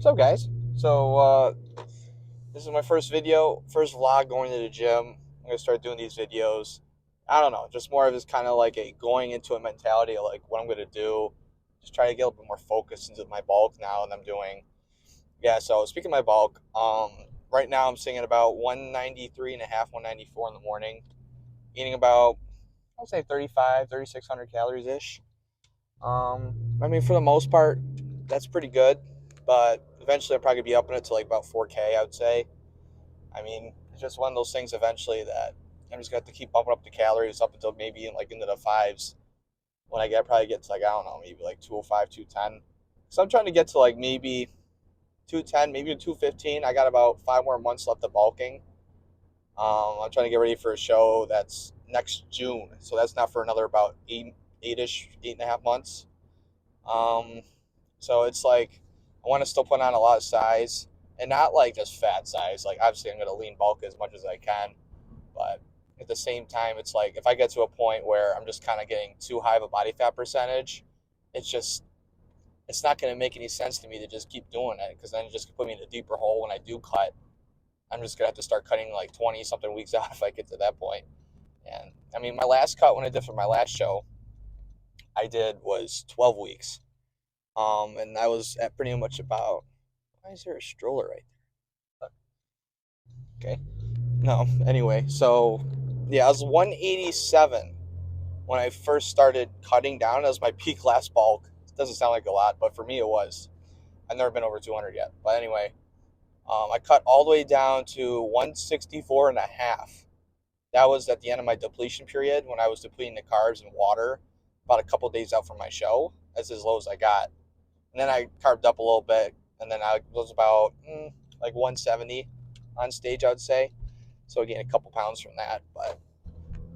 What's up, guys? This is my first video, first vlog going to the gym. I'm gonna start doing these videos. I don't know, just more of this kind of like a going into a mentality of like what I'm gonna do. Just try to get a little bit more focused into my bulk now that I'm doing. Yeah, so speaking of my bulk, right now I'm sitting at about 193 and a half, 194 in the morning, eating about, I'll say 35, 3,600 calories ish. I mean, for the most part, that's pretty good. But eventually, I'll probably be upping it to like about 4K, I would say. I mean, it's just one of those things eventually that I'm just going to have to keep bumping up the calories up until maybe like into the fives. When I get probably get to like, I don't know, maybe like 205, 210. So I'm trying to get to like maybe 210, maybe 215. I got about 5 more months left of bulking. I'm trying to get ready for a show that's next June. So that's not for another about eight-ish, 8.5 months. Um, so it's like I want to still put on a lot of size and not like just fat size. Like obviously I'm going to lean bulk as much as I can, but at the same time, it's like if I get to a point where I'm just kind of getting too high of a body fat percentage, it's not going to make any sense to me to just keep doing it because then it just put me in a deeper hole when I do cut. I'm just going to have to start cutting like 20 something weeks out if I get to that point. And I mean, my last cut when I did for my last show, I did was 12 weeks. And I was at pretty much about. Why is there a stroller right there? Okay. No. Anyway, so yeah, I was 187 when I first started cutting down. That was my peak last bulk. It doesn't sound like a lot, but for me it was. I've never been over 200 yet. But anyway, I cut all the way down to 164 and a half. That was at the end of my depletion period when I was depleting the carbs and water about a couple days out from my show. That's as low as I got. And then I carved up a little bit, and then I was about like 170 on stage, I would say. So I gained a couple pounds from that. But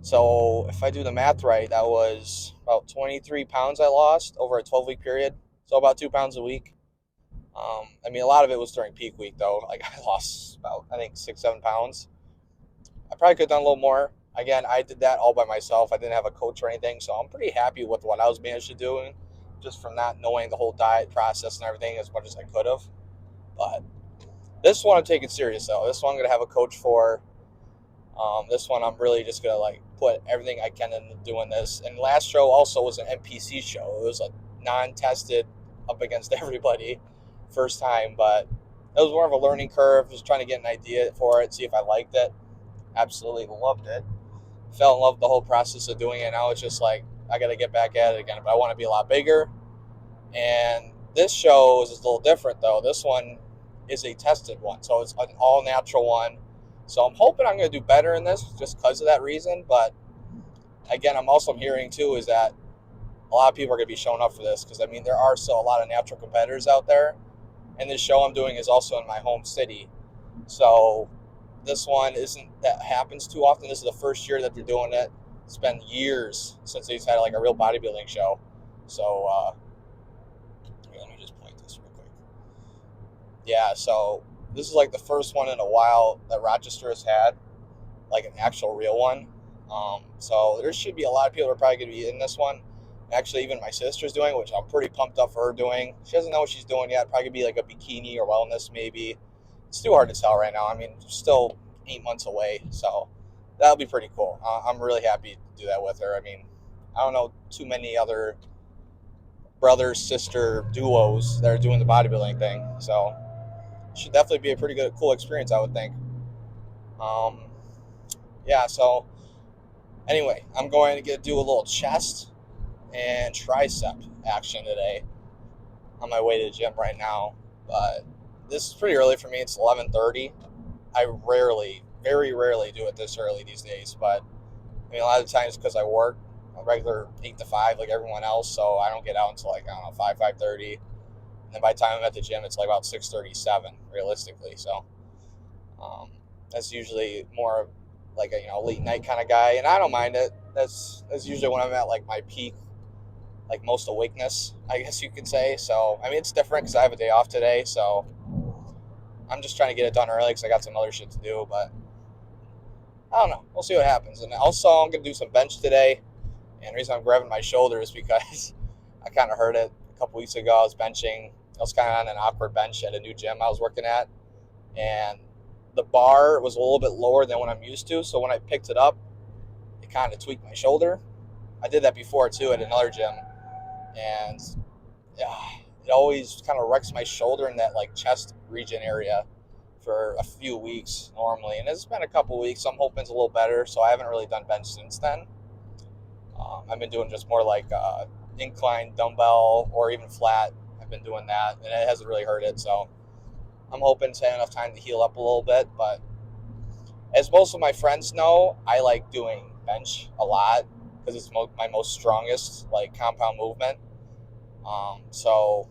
so if I do the math right, that was about 23 pounds I lost over a 12-week period. So about 2 pounds a week. I mean, a lot of it was during peak week though. Like I lost about I think 6, 7 pounds. I probably could have done a little more. Again, I did that all by myself. I didn't have a coach or anything, so I'm pretty happy with what I was managed to do, just from not knowing the whole diet process and everything as much as I could have. But this one I'm taking serious though. This one I'm gonna have a coach for. This one I'm really just gonna like put everything I can into doing this. And last show also was an NPC show. It was a non-tested up against everybody, first time, but it was more of a learning curve. Just trying to get an idea for it, see if I liked it. Absolutely loved it. Fell in love with the whole process of doing it. Now it's just like I got to get back at it again. But I want to be a lot bigger. And this show is a little different though. This one is a tested one, so it's an all natural one. So I'm hoping I'm going to do better in this just because of that reason. But again, I'm also hearing too is that a lot of people are going to be showing up for this because I mean there are still a lot of natural competitors out there, and this show I'm doing is also in my home city. So this one isn't that happens too often. This is the first year that they're doing it. It's been years since they've had like a real bodybuilding show. So here, let me just point this real quick. Yeah, so this is like the first one in a while that Rochester has had, like an actual real one. So there should be a lot of people that are probably going to be in this one. Actually, even my sister's doing, which I'm pretty pumped up for her doing. She doesn't know what she's doing yet. Probably be like a bikini or wellness, maybe. It's too hard to tell right now. I mean, still 8 months away, so that'll be pretty cool. I'm really happy to do that with her. I mean, I don't know too many other brother sister duos that are doing the bodybuilding thing, so it should definitely be a pretty good, cool experience, I would think. Um, yeah. So anyway, I'm going to do a little chest and tricep action today on my way to the gym right now. But this is pretty early for me. It's 11:30. I very rarely do it this early these days. But I mean, a lot of times because I work a regular 8 to 5 like everyone else, so I don't get out until like I don't know 5:30. And then by the time I'm at the gym, it's like about 6:37 realistically. So um, that's usually more like a late night kind of guy, and I don't mind it. That's usually when I'm at like my peak, like most awakeness, I guess you could say. So I mean, it's different because I have a day off today, so I'm just trying to get it done early because I got some other shit to do. But I don't know. We'll see what happens. And also, I'm gonna do some bench today. And the reason I'm grabbing my shoulder is because I kind of hurt it a couple weeks ago. I was benching. I was kind of on an awkward bench at a new gym I was working at, and the bar was a little bit lower than what I'm used to. So when I picked it up, it kind of tweaked my shoulder. I did that before too at another gym, and it always kind of wrecks my shoulder in that like chest region area for a few weeks normally. And it's been a couple weeks. So I'm hoping it's a little better. So I haven't really done bench since then. I've been doing just more like incline dumbbell or even flat. I've been doing that, and it hasn't really hurt it. So I'm hoping to have enough time to heal up a little bit. But as most of my friends know, I like doing bench a lot because it's my most strongest like compound movement. So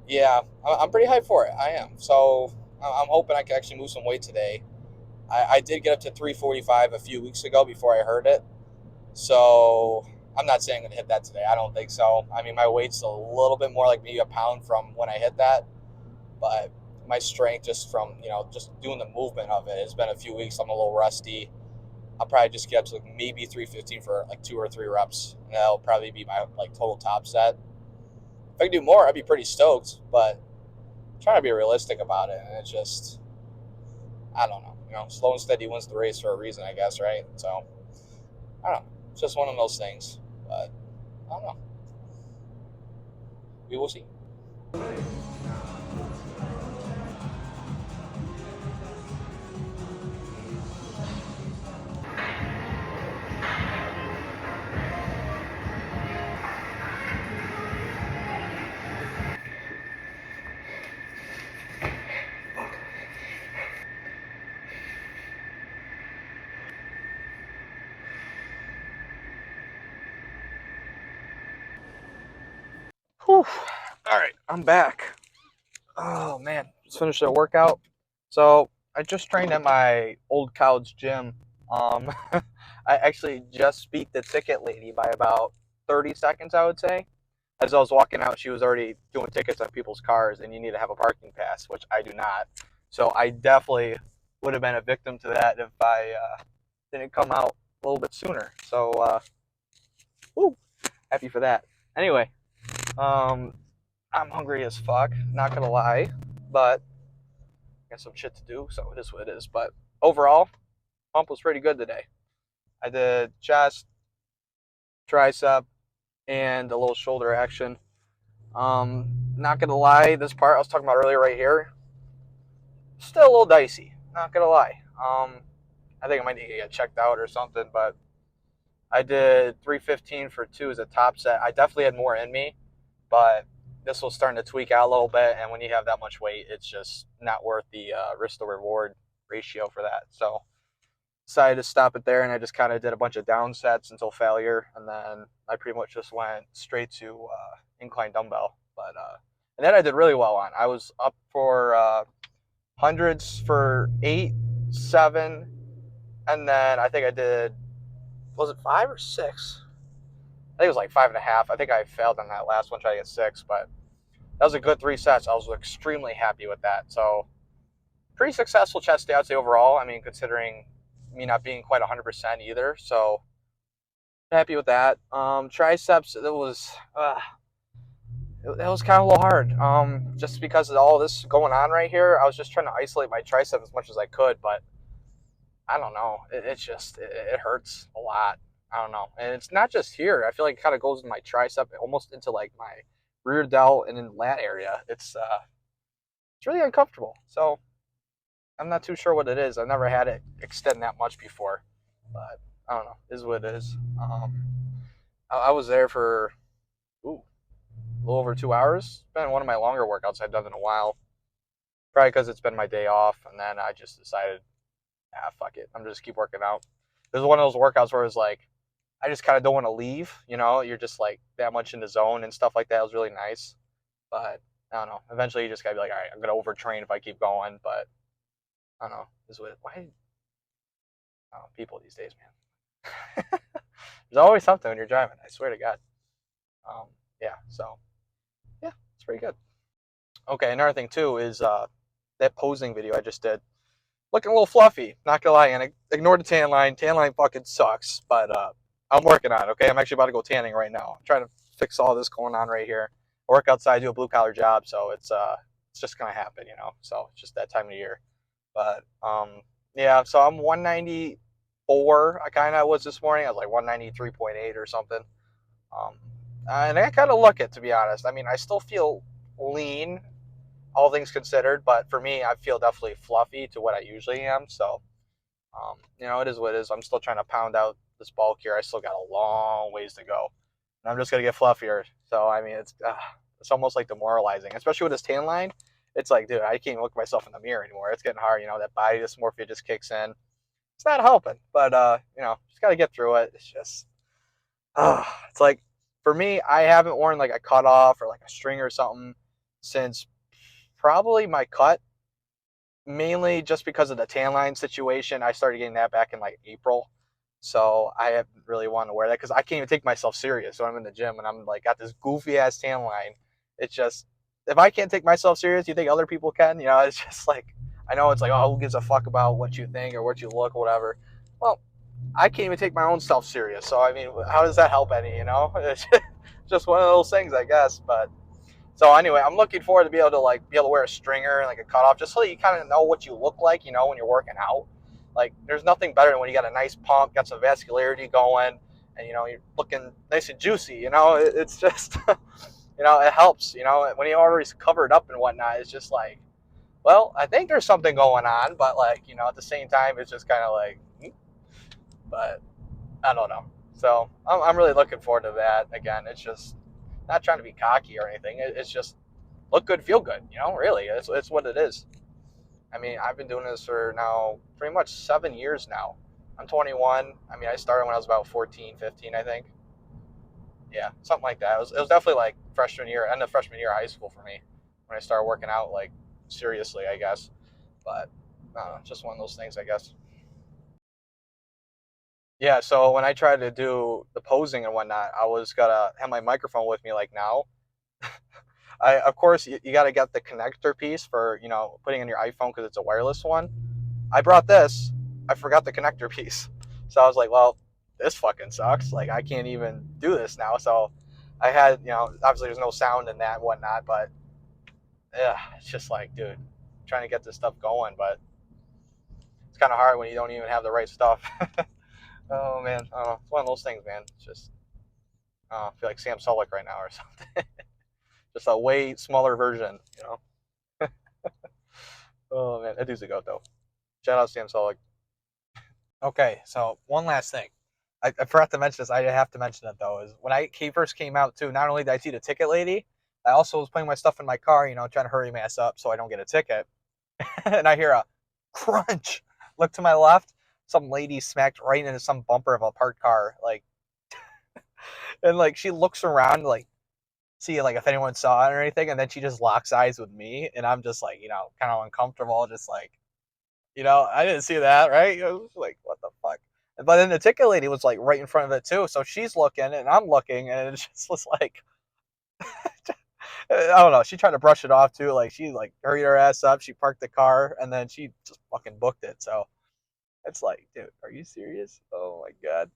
yeah, I'm pretty hyped for it. I am. So I'm hoping I can actually move some weight today. I did get up to 345 a few weeks ago before I hurt it. So I'm not saying I'm going to hit that today. I don't think so. I mean, my weight's a little bit more like maybe a pound from when I hit that. But my strength just from, just doing the movement of it, it's been a few weeks. I'm a little rusty. I'll probably just get up to like maybe 315 for like 2 or 3 reps. And that'll probably be my like total top set. If I could do more, I'd be pretty stoked. But I'm trying to be realistic about it. And it's just, I don't know. Slow and steady wins the race for a reason, I guess, right? So, I don't know. It's just one of those things. But, I don't know. We will see. Whew. All right, I'm back. Oh man, just finished a workout. So I just trained at my old college gym. I actually just beat the ticket lady by about 30 seconds, I would say. As I was walking out, she was already doing tickets on people's cars, and you need to have a parking pass, which I do not. So I definitely would have been a victim to that if I didn't come out a little bit sooner. So, woo, happy for that. Anyway, um, I'm hungry as fuck, not gonna lie, but got some shit to do, so it is what it is. But overall, pump was pretty good today. I did chest, tricep, and a little shoulder action. Not gonna lie, this part I was talking about earlier right here, still a little dicey. Not gonna lie. I think I might need to get checked out or something, but I did 315 for 2 as a top set. I definitely had more in me, but this was starting to tweak out a little bit, and when you have that much weight, it's just not worth the risk to reward ratio for that. So decided to stop it there, and I just kind of did a bunch of down sets until failure, and then I pretty much just went straight to incline dumbbell. But and then I did really well on. I was up for hundreds for 8, 7, and then I think I did, was it 5 or 6? I think it was like 5.5. I think I failed on that last one, trying to get 6, but that was a good 3 sets. I was extremely happy with that. So pretty successful chest day, I'd say overall. I mean, considering me not being quite 100% either. So happy with that. Triceps, it was kind of a little hard. Just because of all this going on right here, I was just trying to isolate my tricep as much as I could, but I don't know. It hurts a lot. I don't know. And it's not just here. I feel like it kind of goes in my tricep, almost into like my rear delt and in lat area. It's really uncomfortable. So I'm not too sure what it is. I've never had it extend that much before, but I don't know. It is what it is. I was there for a little over 2 hours. It's been one of my longer workouts I've done in a while. Probably because it's been my day off, and then I just decided, fuck it. I'm just keep working out. This is one of those workouts where it's like, I just kind of don't want to leave. You're just like that much in the zone and stuff like that. It was really nice, but I don't know. Eventually, you just gotta be like, all right, I'm gonna overtrain if I keep going. But I don't know. Why? Oh, people these days, man. There's always something when you're driving. I swear to God. Yeah. So yeah, it's pretty good. Okay, another thing too is that posing video I just did. Looking a little fluffy, not gonna lie, and ignore the tan line. Tan line fucking sucks, but I'm working on it, okay? I'm actually about to go tanning right now. I'm trying to fix all this going on right here. I work outside, do a blue collar job, so it's just gonna happen, So it's just that time of year. But yeah, so I'm 194. I kind of was this morning. I was like 193.8 or something. Um, and I kind of look it, to be honest. I mean, I still feel lean, all things considered, but for me, I feel definitely fluffy to what I usually am. So it is what it is. I'm still trying to pound out this bulk here. I still got a long ways to go, and I'm just gonna get fluffier. So I mean, it's almost like demoralizing, especially with this tan line. It's like, dude, I can't even look at myself in the mirror anymore. It's getting hard. That body dysmorphia just kicks in. It's not helping, but just gotta get through it. It's just, it's like for me, I haven't worn like a cutoff or like a string or something since probably my cut, mainly just because of the tan line situation. I started getting that back in like April. So I haven't really wanted to wear that because I can't even take myself serious. So I'm in the gym and I'm like got this goofy ass tan line. It's just if I can't take myself serious, you think other people can? It's just like I know it's like, oh, who gives a fuck about what you think or what you look or whatever. Well, I can't even take my own self serious. So I mean, how does that help any? It's just one of those things, I guess. But so anyway, I'm looking forward to be able to wear a stringer and like a cutoff, just so you kind of know what you look like, when you're working out. Like, there's nothing better than when you got a nice pump, got some vascularity going, and you're looking nice and juicy. It's just, it helps. When you're already covered up and whatnot, it's just like, well, I think there's something going on, but like, at the same time, it's just kind of like, but I don't know. So I'm really looking forward to that. Again, it's just not trying to be cocky or anything. It's just look good, feel good. Really, it's what it is. I mean, I've been doing this for now pretty much 7 years now. I'm 21. I mean, I started when I was about 14, 15, I think. Yeah, something like that. It was definitely like freshman year, end of freshman year of high school for me when I started working out like seriously, I guess. But I don't know, just one of those things, I guess. Yeah, so when I tried to do the posing and whatnot, I was gonna have my microphone with me like now. I of course you got to get the connector piece for putting in your iPhone because it's a wireless one. I brought this. I forgot the connector piece. So I was like, well, this fucking sucks. Like, I can't even do this now. So I had, obviously there's no sound in that and whatnot, but yeah, it's just like, dude, trying to get this stuff going, but it's kind of hard when you don't even have the right stuff. Oh, man. I don't know. It's one of those things, man. It's just, I feel like Sam Sulek right now or something. Just a way smaller version. Oh, man. That dude's a goat, though. Shout out Sam Sulek. Okay, so one last thing. I forgot to mention this. I have to mention it though. Is when first came out too. Not only did I see the ticket lady, I also was putting my stuff in my car. Trying to hurry my ass up so I don't get a ticket. And I hear a crunch. Look to my left. Some lady smacked right into some bumper of a parked car. Like, and like she looks around like see like if anyone saw it or anything, and then she just locks eyes with me, and I'm just like kind of uncomfortable, just like I didn't see that, right? I was like, what the fuck? But then the ticket lady was like right in front of it too, so she's looking and I'm looking, and it just was like, I don't know. She tried to brush it off too, like she like hurried her ass up. She parked the car and then she just fucking booked it. So it's like, dude, are you serious? Oh my god.